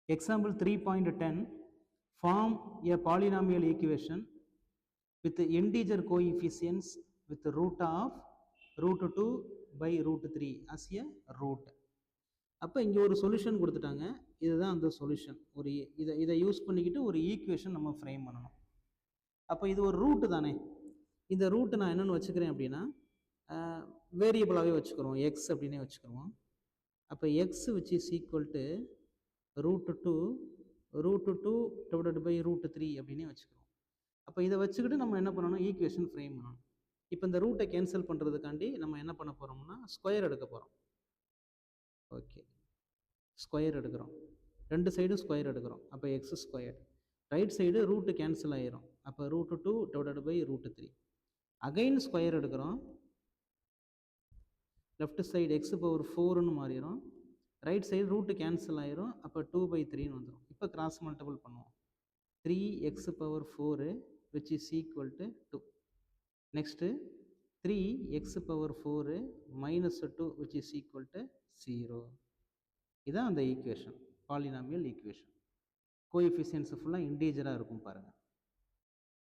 Example 3.10, form a polynomial equation with the integer coefficients with the root of root 2 by root 3 as a root. அப்போ இங்கே ஒரு solution கொடுத்துட்டாங்க. இதுதான் அந்த solution. ஒரு இதை யூஸ் பண்ணிக்கிட்டு ஒரு ஈக்குவேஷன் நம்ம ஃப்ரேம் பண்ணணும். அப்போ இது ஒரு ரூட்டு தானே. இந்த ரூட்டு நான் என்னென்னு வச்சுக்கிறேன் அப்படின்னா வேரியபிளாகவே வச்சுக்கிறோம், எக்ஸ் அப்படின்னே வச்சுக்கிறோம். அப்போ X which is equal to root 2 divided by root 3 அப்படின்னே வச்சுக்கிறோம். அப்போ இதை வச்சுக்கிட்டு நம்ம என்ன பண்ணணும், ஈக்குவேஷன் ஃப்ரேம் பண்ணணும். இப்போ இந்த ரூட்டை கேன்சல் பண்ணுறதுக்காண்டி நம்ம என்ன பண்ண போகிறோம்னா ஸ்கொயர் எடுக்க போகிறோம். ஓகே, ஸ்கொயர் எடுக்கிறோம், ரெண்டு சைடும் ஸ்கொயர் எடுக்கிறோம். அப்போ X square, right side route cancel ஆகிரும். அப்போ root 2 divided by root 3. Again square எடுக்கிறோம், லெஃப்ட் சைடு எக்ஸ் பவர் 4ன்னு மாறிடும், ரைட் சைடு ரூட்டு கேன்சல் ஆயிரும். அப்போ 2/3ன்னு வந்துடும். இப்போ கிராஸ் மல்டிபிள் பண்ணுவோம். 3x power 4 which is equal to 2. Next 3x power 4 minus 2 which is equal to 0. இதுதான் அந்த ஈக்குவேஷன், பாலினாமியல் ஈக்குவேஷன். கோஎஃபிஷியன்ட்ஸ் ஃபுல்லாக இன்டீஜராக இருக்கும் பாருங்கள்.